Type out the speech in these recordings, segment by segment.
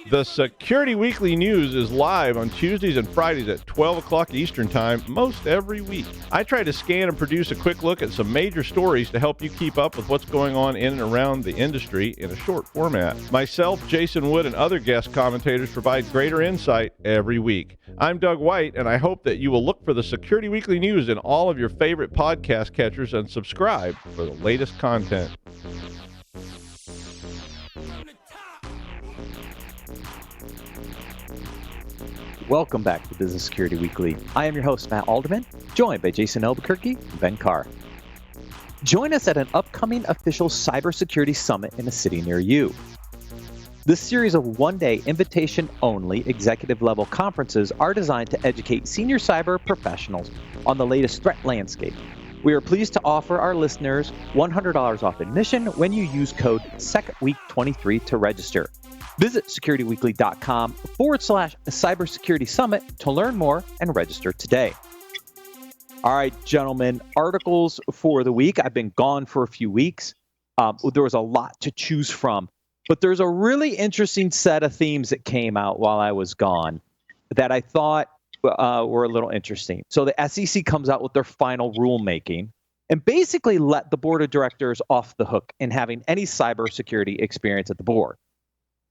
The Security Weekly News is live on Tuesdays and Fridays at 12 o'clock Eastern Time most every week. I try to scan and produce a quick look at some major stories to help you keep up with what's going on in and around the industry in a short format. Myself, Jason Wood, and other guest commentators provide greater insight every week. I'm Doug White, and I hope that you will look for the Security Weekly News in all of your favorite podcast catchers and subscribe for the latest content. Welcome back to Business Security Weekly. I am your host, Matt Alderman, joined by Jason Albuquerque and Ben Carr. Join us at an upcoming official cybersecurity summit in a city near you. This series of one-day invitation-only executive-level conferences are designed to educate senior cyber professionals on the latest threat landscape. We are pleased to offer our listeners $100 off admission when you use code SECWEEK23 to register. Visit securityweekly.com/cybersecurity summit to learn more and register today. All right, gentlemen, articles for the week. I've been gone for a few weeks. There was a lot to choose from, but there's a really interesting set of themes that came out while I was gone that I thought were a little interesting. So the SEC comes out with their final rulemaking and basically let the board of directors off the hook in having any cybersecurity experience at the board,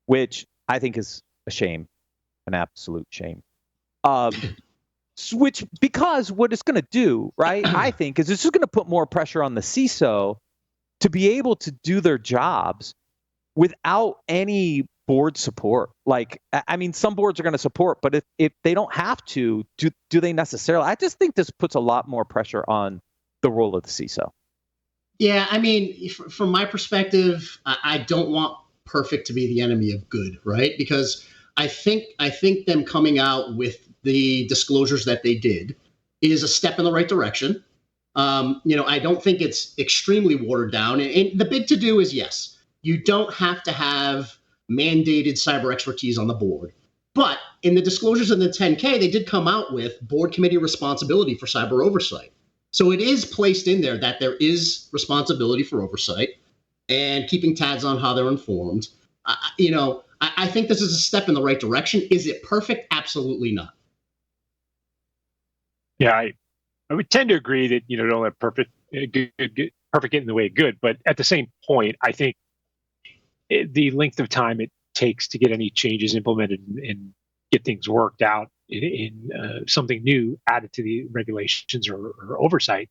which I think is a shame, an absolute shame. Because what it's going to do, right, I think, is this is going to put more pressure on the CISO to be able to do their jobs without any board support. Like, I mean, some boards are going to support, but if they don't have to, do they necessarily? I just think this puts a lot more pressure on the role of the CISO. Yeah, I mean, from my perspective, I don't want perfect to be the enemy of good, right? Because I think them coming out with the disclosures that they did is a step in the right direction. I don't think it's extremely watered down. And the big to-do is, yes, you don't have to have mandated cyber expertise on the board. But in the disclosures in the 10K, they did come out with board committee responsibility for cyber oversight. So it is placed in there that there is responsibility for oversight and keeping tabs on how they're informed. I think this is a step in the right direction. Is it perfect? Absolutely not. Yeah, I would tend to agree that, don't let perfect get in the way of good. But at the same point, I think the length of time it takes to get any changes implemented and get things worked out in something new added to the regulations or oversight,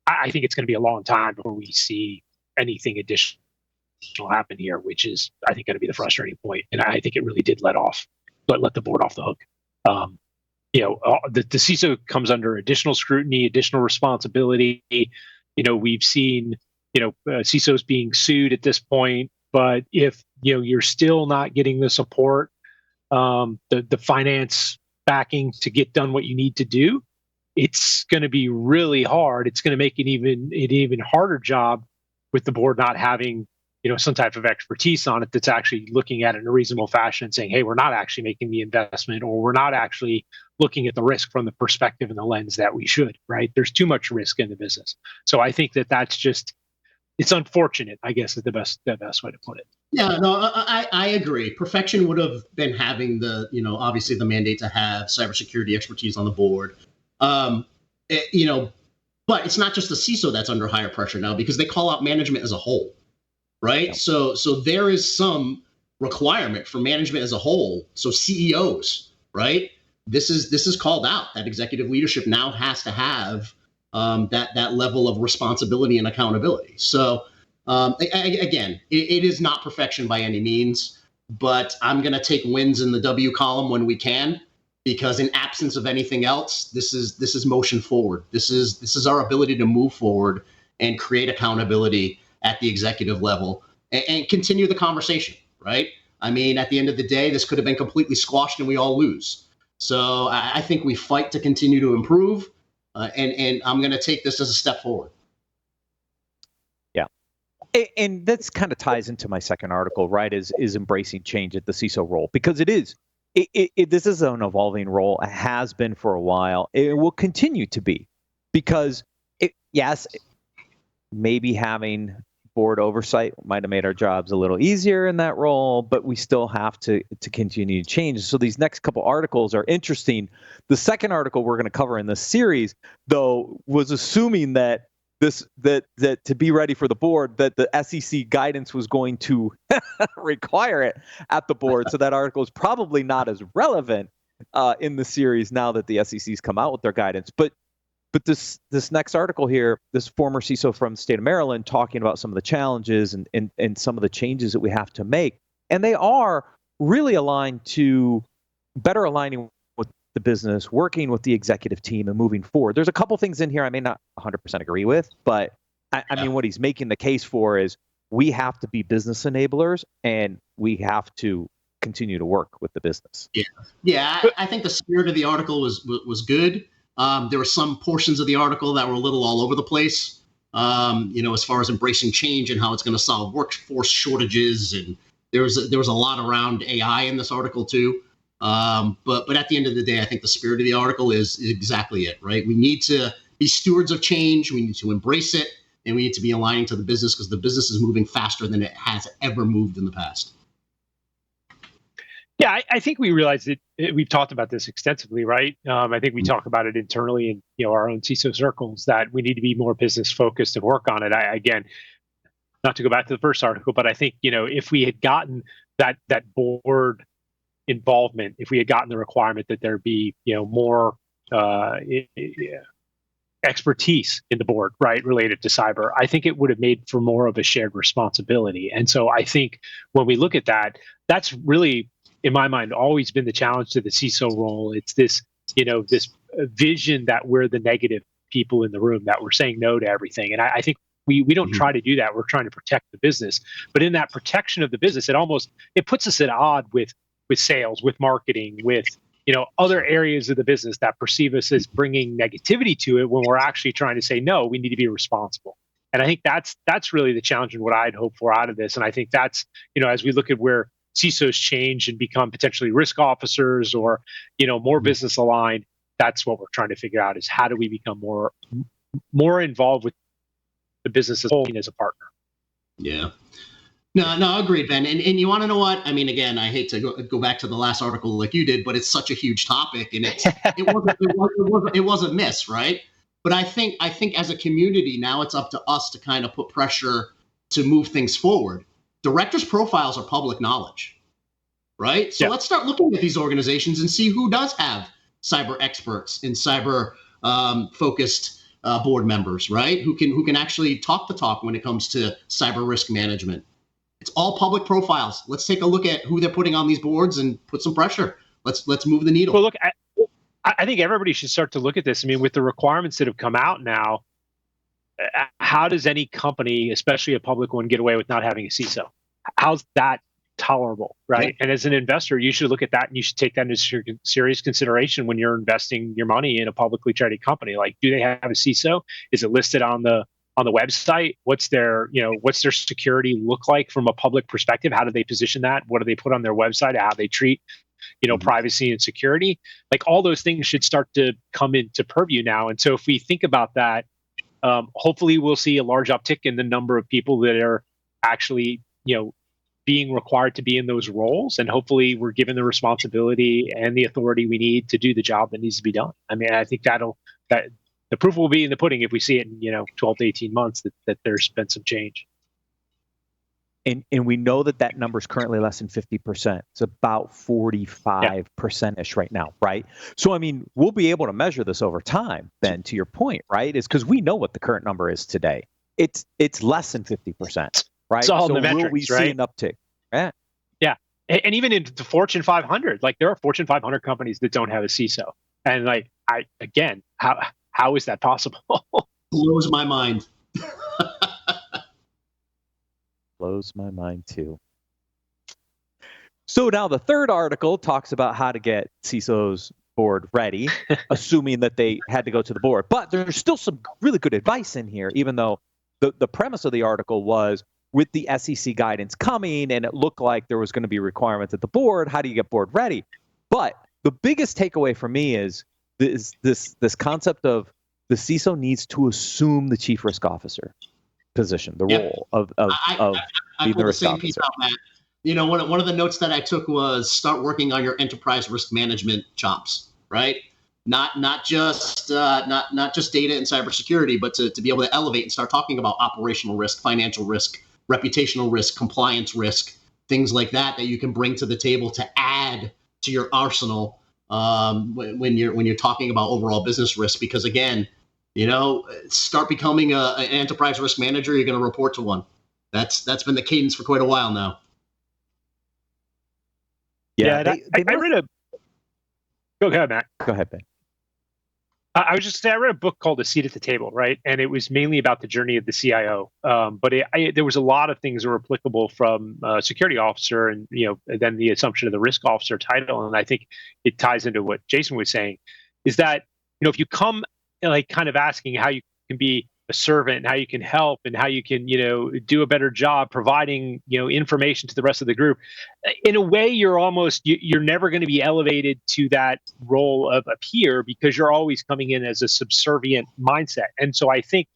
I think it's going to be a long time before we see anything additional happen here, which is, I think, going to be the frustrating point. And I think it really did let the board off the hook. The CISO comes under additional scrutiny, additional responsibility. We've seen, CISOs being sued at this point, but if, you're still not getting the support, the finance backing to get done what you need to do, it's going to be really hard. It's going to make an even harder job with the board not having, some type of expertise on it that's actually looking at it in a reasonable fashion and saying, hey, we're not actually making the investment, or we're not actually looking at the risk from the perspective and the lens that we should, right? There's too much risk in the business. So I think that's just, it's unfortunate, I guess, is the best way to put it. Yeah, no, I agree. Perfection would have been having the, obviously the mandate to have cybersecurity expertise on the board. But it's not just the CISO that's under higher pressure now, because they call out management as a whole, right? Yeah. So there is some requirement for management as a whole. So CEOs, right? This is called out. That executive leadership now has to have that level of responsibility and accountability. So again, it is not perfection by any means, but I'm going to take wins in the W column when we can, because in absence of anything else, this is motion forward. This is our ability to move forward and create accountability at the executive level and continue the conversation, right? I mean, at the end of the day, this could have been completely squashed and we all lose. So I think we fight to continue to improve, and I'm going to take this as a step forward. Yeah. And that's kind of ties into my second article, right, is embracing change at the CISO role, because it is. This is an evolving role. It has been for a while. It will continue to be, because, maybe having board oversight might have made our jobs a little easier in that role, but we still have to continue to change. So these next couple articles are interesting. The second article we're going to cover in this series, though, was assuming that that to be ready for the board, that the SEC guidance was going to require it at the board. So that article is probably not as relevant in the series now that the SEC's come out with their guidance. But this next article here, this former CISO from the state of Maryland talking about some of the challenges and some of the changes that we have to make. And they are really aligned to better aligning with the business, working with the executive team and moving forward. There's a couple things in here I may not 100% agree with, but I mean, what he's making the case for is we have to be business enablers and we have to continue to work with the business. Yeah. I think the spirit of the article was good. There were some portions of the article that were a little all over the place, as far as embracing change and how it's going to solve workforce shortages. And there was a lot around AI in this article too. But at the end of the day, I think the spirit of the article is exactly it, right? We need to be stewards of change. We need to embrace it, and we need to be aligning to the business because the business is moving faster than it has ever moved in the past. Yeah, I think we realize that we've talked about this extensively, right? I think we talk about it internally in our own CISO circles that we need to be more business focused and work on it. Again, not to go back to the first article, but I think if we had gotten that board involvement, if we had gotten the requirement that there be more expertise in the board, right, related to cyber, I think it would have made for more of a shared responsibility. And so I think when we look at that, that's really, in my mind, always been the challenge to the CISO role. It's this, this vision that we're the negative people in the room, that we're saying no to everything. And I think we don't try to do that. We're trying to protect the business. But in that protection of the business, it puts us at odds with sales, with marketing, with other areas of the business that perceive us as bringing negativity to it when we're actually trying to say, no, we need to be responsible. And I think that's really the challenge and what I'd hope for out of this. And I think that's, as we look at where CISOs change and become potentially risk officers or, more business aligned, that's what we're trying to figure out is how do we become more involved with the business as a whole as a partner. Yeah. No, agreed, Ben. And you want to know what? I mean, again, I hate to go back to the last article like you did, but it's such a huge topic, and it was a miss, right? But I think as a community now, it's up to us to kind of put pressure to move things forward. Directors' profiles are public knowledge, right? So let's start looking at these organizations and see who does have cyber experts and cyber focused board members, right? Who can actually talk the talk when it comes to cyber risk management. It's all public profiles. Let's take a look at who they're putting on these boards and put some pressure. Let's move the needle. Well, look, I think everybody should start to look at this. I mean, with the requirements that have come out now, how does any company, especially a public one, get away with not having a CISO? How's that tolerable, right? Yeah. And as an investor, you should look at that and you should take that into serious consideration when you're investing your money in a publicly traded company. Like, do they have a CISO? Is it listed on the website? What's their security look like from a public perspective? How do they position that? What do they put on their website? How they treat, privacy and security? Like, all those things should start to come into purview now. And so if we think about that, hopefully we'll see a large uptick in the number of people that are actually, being required to be in those roles. And hopefully we're given the responsibility and the authority we need to do the job that needs to be done. I mean, I think that the proof will be in the pudding if we see it in 12 to 18 months that there's been some change. And we know that number is currently less than 50%. It's about 45%-ish right now, right? So, I mean, we'll be able to measure this over time, Ben, to your point, right? Is because we know what the current number is today. It's less than 50%, right? It's all so the metrics, will we see an uptick? Yeah. Yeah. And even in the Fortune 500, like, there are Fortune 500 companies that don't have a CISO. And like, how is that possible? Blows my mind. Blows my mind too. So now the third article talks about how to get CISOs board ready, assuming that they had to go to the board. But there's still some really good advice in here, even though the premise of the article was with the SEC guidance coming and it looked like there was going to be requirements at the board, how do you get board ready? But the biggest takeaway for me is this concept of the CISO needs to assume the chief risk officer. position, the Yep. role of I being the pulled the risk same piece officer. out, Matt. You know, one of the notes that I took was start working on your enterprise risk management chops, right? Not just not just data and cybersecurity, but to be able to elevate and start talking about operational risk, financial risk, reputational risk, compliance risk, things like that you can bring to the table to add to your arsenal when you're talking about overall business risk. Because again, you know, start becoming an enterprise risk manager. You're going to report to one. That's been the cadence for quite a while now. Yeah, I read a. Go ahead, Matt. Go ahead, Ben. I was just saying, I read a book called A Seat at the Table, right? And it was mainly about the journey of the CIO. But there was a lot of things that were applicable from security officer and, then the assumption of the risk officer title. And I think it ties into what Jason was saying, is that, if you come like kind of asking how you can be a servant and how you can help and how you can, do a better job providing, information to the rest of the group, in a way, you're never going to be elevated to that role of a peer because you're always coming in as a subservient mindset. And so I think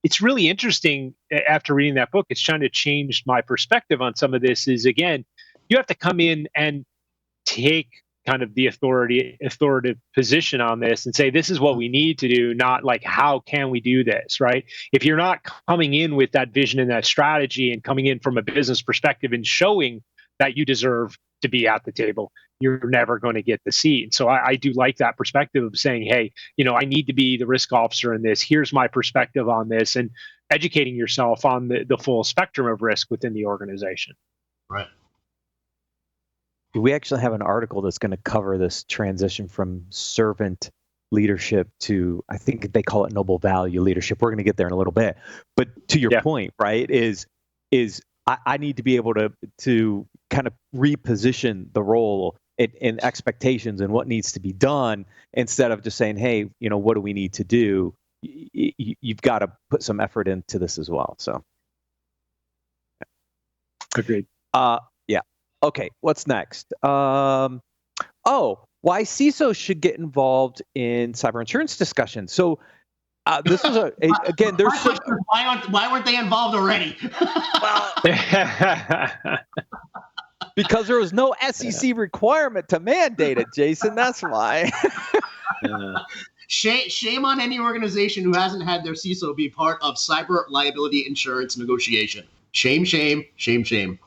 it's really interesting after reading that book. It's trying to change my perspective on some of this. Is again, you have to come in and take kind of the authoritative position on this and say, this is what we need to do, not like, how can we do this, right? If you're not coming in with that vision and that strategy and coming in from a business perspective and showing that you deserve to be at the table, you're never going to get the seat. And so I do like that perspective of saying, hey, I need to be the risk officer in this. Here's my perspective on this, and educating yourself on the full spectrum of risk within the organization. Right. We actually have an article that's going to cover this transition from servant leadership to, I think they call it noble value leadership. We're going to get there in a little bit. But to your point, right, is I need to be able to kind of reposition the role in expectations and what needs to be done, instead of just saying, hey, what do we need to do? You've got to put some effort into this as well. So. Agreed. Yeah. Okay, what's next? Why CISOs should get involved in cyber insurance discussions. So this is again. There's why weren't they involved already? Because there was no SEC requirement to mandate it, Jason. That's why. Shame on any organization who hasn't had their CISO be part of cyber liability insurance negotiation. Shame, shame, shame, shame.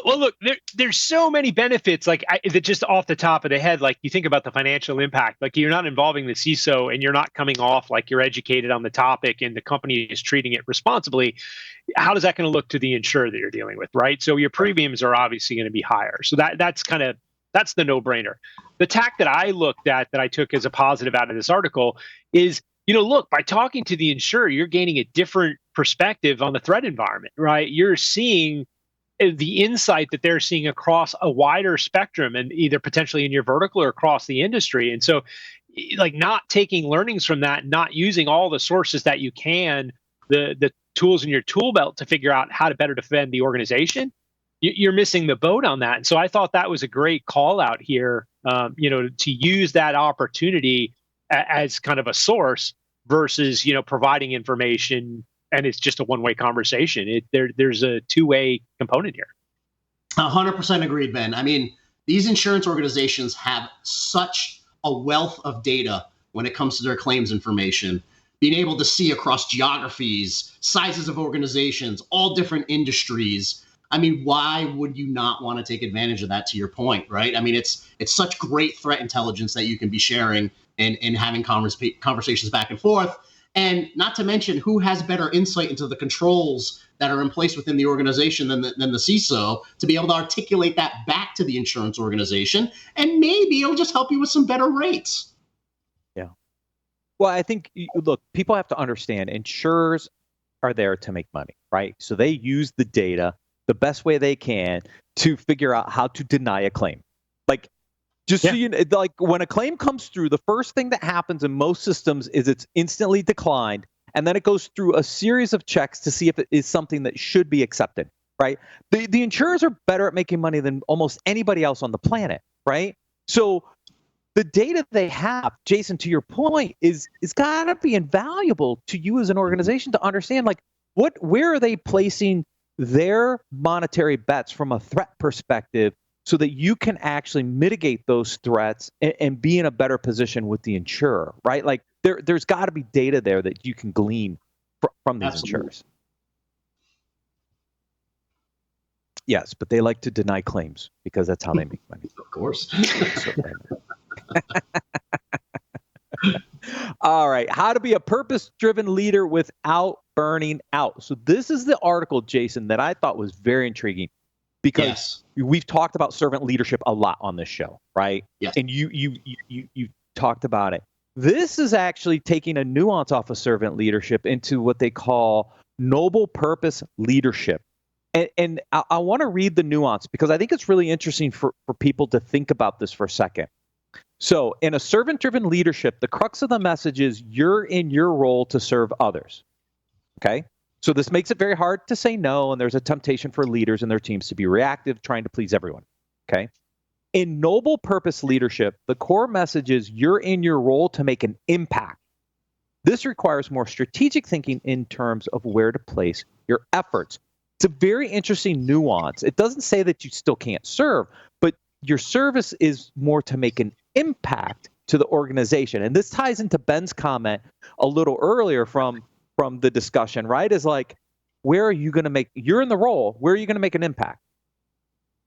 Well, look, there's so many benefits, like that just off the top of the head, like you think about the financial impact, like you're not involving the CISO and you're not coming off like you're educated on the topic and the company is treating it responsibly. How is that going to look to the insurer that you're dealing with, right? So your premiums are obviously going to be higher. So that's the no-brainer. The tack that I looked at, that I took as a positive out of this article, is, look, by talking to the insurer, you're gaining a different perspective on the threat environment, right? You're seeing the insight that they're seeing across a wider spectrum, and either potentially in your vertical or across the industry. And so, like, not taking learnings from that, not using all the sources that you can, the tools in your tool belt to figure out how to better defend the organization, you're missing the boat on that. And so I thought that was a great call out here, to use that opportunity as kind of a source versus, providing information and it's just a one-way conversation. There's a two-way component here. 100% agreed, Ben. I mean, these insurance organizations have such a wealth of data when it comes to their claims information. Being able to see across geographies, sizes of organizations, all different industries. I mean, why would you not want to take advantage of that, to your point, right? I mean, it's such great threat intelligence that you can be sharing and having conversations back and forth. And not to mention, who has better insight into the controls that are in place within the organization than the CISO, to be able to articulate that back to the insurance organization, and maybe it'll just help you with some better rates. Yeah. Well, I think, look, people have to understand insurers are there to make money, right? So they use the data the best way they can to figure out how to deny a claim. So you know, like when a claim comes through, the first thing that happens in most systems is it's instantly declined, and then it goes through a series of checks to see if it is something that should be accepted, right? The insurers are better at making money than almost anybody else on the planet, right? So the data they have, Jason, to your point, is got to be invaluable to you as an organization to understand, like, where are they placing their monetary bets from a threat perspective so that you can actually mitigate those threats and be in a better position with the insurer, right? Like there's got to be data there that you can glean from these Absolutely. insurers. Yes, but they like to deny claims because that's how they make money. Of course. All right, how to be a purpose-driven leader without burning out. So this is the article, Jason, that I thought was very intriguing because we've talked about servant leadership a lot on this show, right? Yes. And you talked about it. This is actually taking a nuance off of servant leadership into what they call noble purpose leadership. And I want to read the nuance because I think it's really interesting for people to think about this for a second. So in a servant-driven leadership, the crux of the message is you're in your role to serve others, okay? So this makes it very hard to say no, and there's a temptation for leaders and their teams to be reactive, trying to please everyone, okay? In noble purpose leadership, the core message is you're in your role to make an impact. This requires more strategic thinking in terms of where to place your efforts. It's a very interesting nuance. It doesn't say that you still can't serve, but your service is more to make an impact to the organization. And this ties into Ben's comment a little earlier from the discussion, right? Is like, where are you going to make, you're in the role, where are you going to make an impact?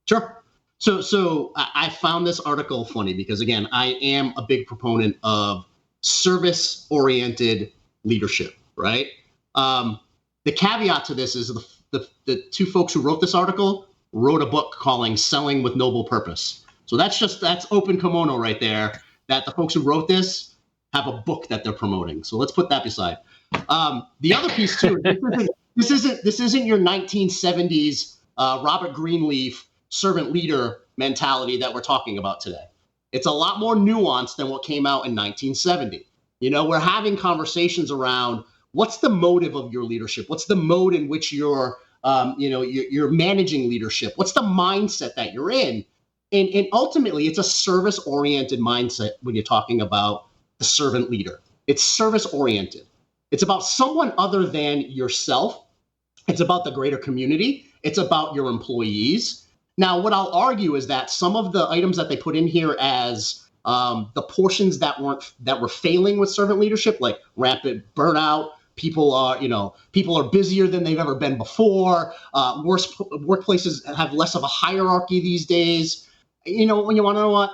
Sure. So I found this article funny because, again, I am a big proponent of service-oriented leadership, right? The caveat to this is the two folks who wrote this article wrote a book calling Selling with Noble Purpose. So that's open kimono right there, that the folks who wrote this have a book that they're promoting. So let's put that beside. The other piece too, this isn't your 1970s Robert Greenleaf servant leader mentality that we're talking about today. It's a lot more nuanced than what came out in 1970. You know, we're having conversations around what's the motive of your leadership? What's the mode in which you're managing leadership? What's the mindset that you're in? And ultimately, it's a service-oriented mindset when you're talking about the servant leader. It's service-oriented. It's about someone other than yourself. It's about the greater community. It's about your employees. Now, what I'll argue is that some of the items that they put in here as the portions that were failing with servant leadership, like rapid burnout, people are busier than they've ever been before. Workplaces have less of a hierarchy these days. You know, when you want to know what,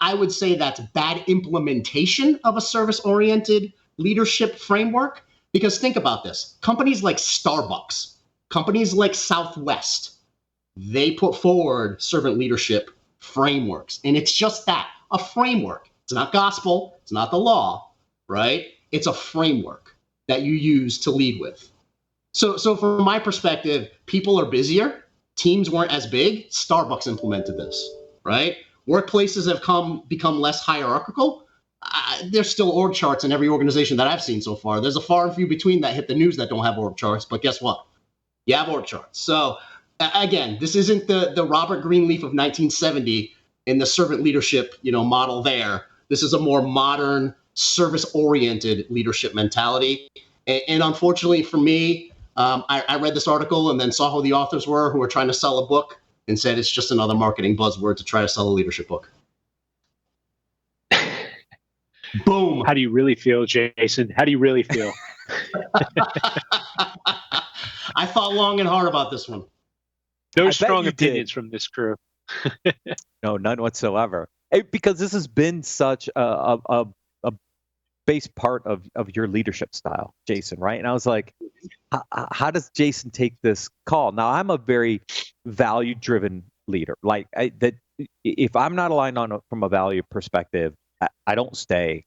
I would say that's bad implementation of a service-oriented leadership framework. Because think about this: companies like Starbucks, companies like Southwest, they put forward servant leadership frameworks, and it's just that, a framework. It's not gospel. It's not the law, right? It's a framework that you use to lead with. So from my perspective, people are busier. Teams weren't as big. Starbucks implemented this, right? Workplaces have become less hierarchical. There's still org charts in every organization that I've seen so far. There's a far and few between that hit the news that don't have org charts, but guess what? You have org charts. So again, this isn't the Robert Greenleaf of 1970 in the servant leadership, model there. This is a more modern, service-oriented leadership mentality. And unfortunately for me, I read this article and then saw who the authors were who were trying to sell a book and said it's just another marketing buzzword to try to sell a leadership book. Boom. How do you really feel, Jason? How do you really feel? I thought long and hard about this one. No strong opinions from this crew. No, none whatsoever. Because this has been such a base part of your leadership style, Jason, right? And I was like, how does Jason take this call? Now, I'm a very value-driven leader. Like if I'm not aligned from a value perspective, I don't stay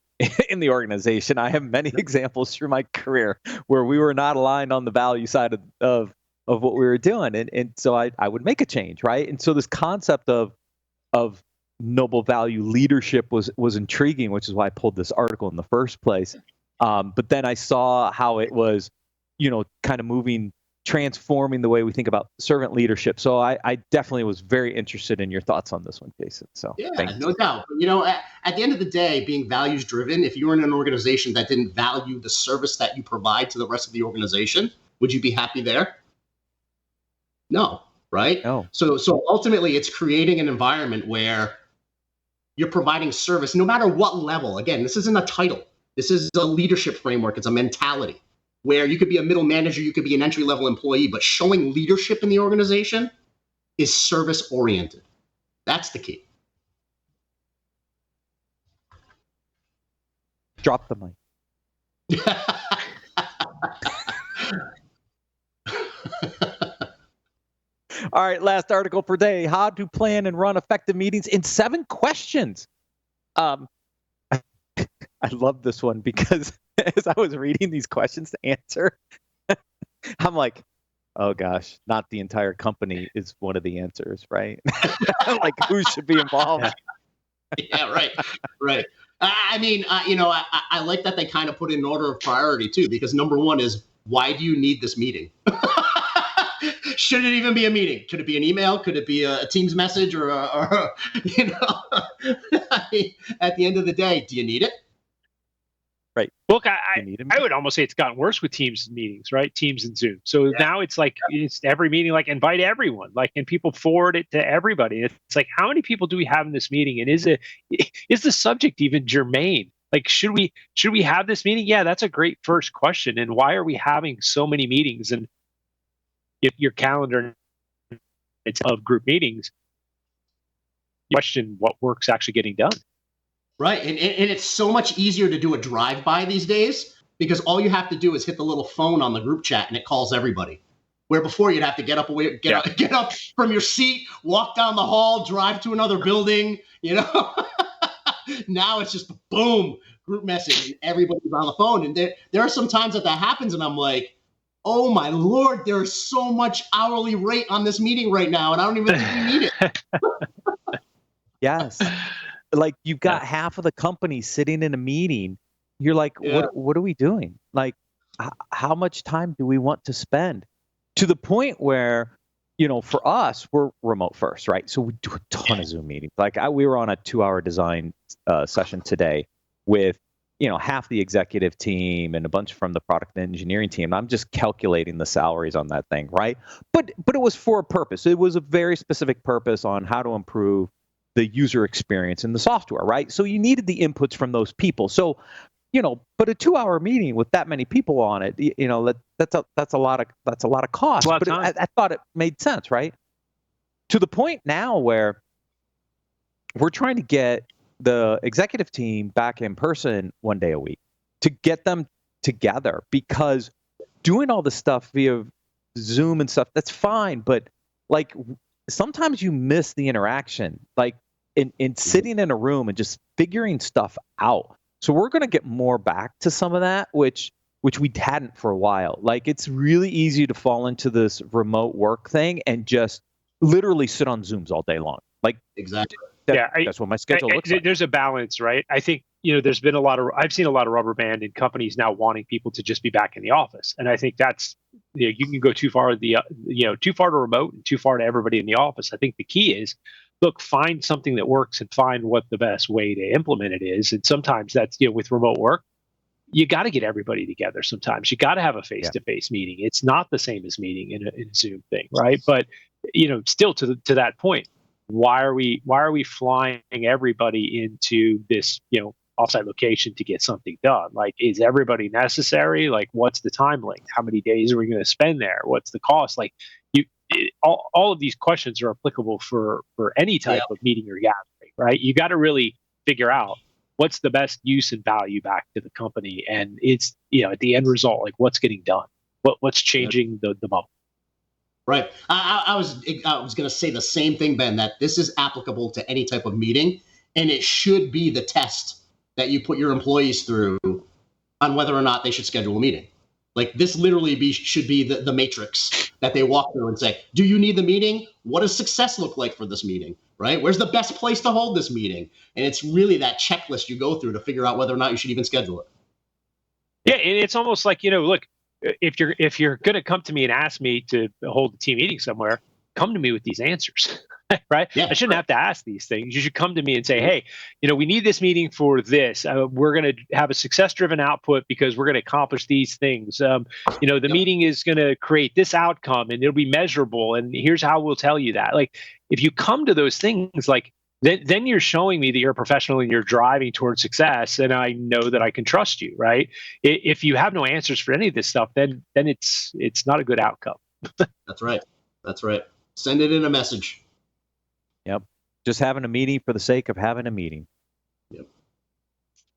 in the organization. I have many examples through my career where we were not aligned on the value side of what we were doing. And so I would make a change, right? And so this concept of noble value leadership was intriguing, which is why I pulled this article in the first place. But then I saw how it was, kind of transforming the way we think about servant leadership. So I definitely was very interested in your thoughts on this one, Jason. So yeah, no doubt. At the end of the day, being values driven, if you're in an organization that didn't value the service that you provide to the rest of the organization, Would you be happy there? No, right? No. So ultimately, it's creating an environment where you're providing service, no matter what level. Again, this isn't a title. This is a leadership framework. It's a mentality where you could be a middle manager, you could be an entry-level employee, but showing leadership in the organization is service-oriented. That's the key. Drop the mic. All right, last article per day. How to plan and run effective meetings in 7 questions. I love this one because as I was reading these questions to answer, I'm like, oh gosh, not the entire company is one of the answers, right? Like, who should be involved? Yeah, right. I mean, I like that they kind of put in order of priority too, because number one is, why do you need this meeting? Should it even be a meeting? Could it be an email? Could it be a Teams message or I mean, at the end of the day, do you need it? Right. Look, I would almost say it's gotten worse with Teams meetings, right? Teams and Zoom. So now it's like, it's every meeting, like invite everyone, like, and people forward it to everybody. It's like, how many people do we have in this meeting? And is the subject even germane? Like, should we have this meeting? Yeah, that's a great first question. And why are we having so many meetings? And if your calendar it's of group meetings, you question what work's actually getting done. Right, and it's so much easier to do a drive-by these days because all you have to do is hit the little phone on the group chat and it calls everybody. Where before you'd have to get up from your seat, walk down the hall, drive to another building. Now it's just boom, group message, and everybody's on the phone. And there are some times that happens, and I'm like, oh my Lord, there's so much hourly rate on this meeting right now, and I don't even think we need it. Yes. Like, you've got half of the company sitting in a meeting. You're like, what are we doing? Like, how much time do we want to spend? To the point where, for us, we're remote first, right? So we do a ton of Zoom meetings. Like, we were on a 2-hour design session today with, half the executive team and a bunch from the product and engineering team. I'm just calculating the salaries on that thing, right? But it was for a purpose. It was a very specific purpose on how to improve the user experience in the software, right? So you needed the inputs from those people. So, but a 2-hour meeting with that many people on it, that's a lot of cost. But I thought it made sense, right? To the point now where we're trying to get the executive team back in person one day a week to get them together, because doing all this stuff via Zoom and stuff, that's fine. But like, sometimes you miss the interaction, like in sitting in a room and just figuring stuff out. So we're going to get more back to some of that, which we hadn't for a while. Like, it's really easy to fall into this remote work thing and just literally sit on Zooms all day long. Like, exactly. That's what my schedule looks like. There's a balance, right? I think, there's been I've seen a lot of rubber band in companies now wanting people to just be back in the office. And I think that's, you can go too far too far to remote and too far to everybody in the office. I think the key is, look, find something that works and find what the best way to implement it is. And sometimes that's, with remote work, you got to get everybody together. Sometimes you got to have a face-to-face meeting. It's not the same as meeting in a Zoom thing, right? But, still to that point, why are we flying everybody into this, offsite location to get something done? Like, is everybody necessary? Like, what's the time length? How many days are we going to spend there? What's the cost? Like, all of these questions are applicable for any type of meeting or gathering, right? You got to really figure out what's the best use and value back to the company, and it's, at the end result, like, what's getting done, what's changing the bubble. Right. I was going to say the same thing, Ben, that this is applicable to any type of meeting, and it should be the test that you put your employees through on whether or not they should schedule a meeting. Like, this literally should be the matrix that they walk through and say, do you need the meeting? What does success look like for this meeting, right? Where's the best place to hold this meeting? And it's really that checklist you go through to figure out whether or not you should even schedule it. Yeah, and it's almost like, look, if you're going to come to me and ask me to hold a team meeting somewhere, come to me with these answers. right? Yeah, I shouldn't have to ask these things. You should come to me and say, hey, we need this meeting for this. We're going to have a success-driven output because we're going to accomplish these things. The meeting is going to create this outcome and it'll be measurable. And here's how we'll tell you that. Like, if you come to those things, like, then you're showing me that you're a professional and you're driving towards success, and I know that I can trust you, right? If you have no answers for any of this stuff, then it's not a good outcome. That's right. That's right. Send it in a message. Yep. Just having a meeting for the sake of having a meeting. Yep.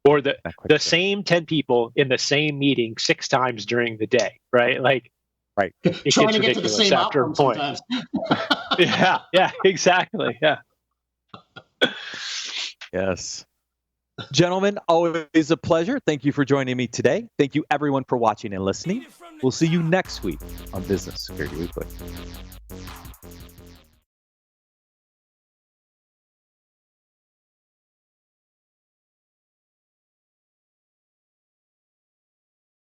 Or the same 10 people in the same meeting 6 times during the day, right? Like, right. Trying to get to the same outcome sometimes. Yeah, exactly. Yeah. Yes. Gentlemen, always a pleasure. Thank you for joining me today. Thank you, everyone, for watching and listening. We'll see you next week on Business Security Weekly.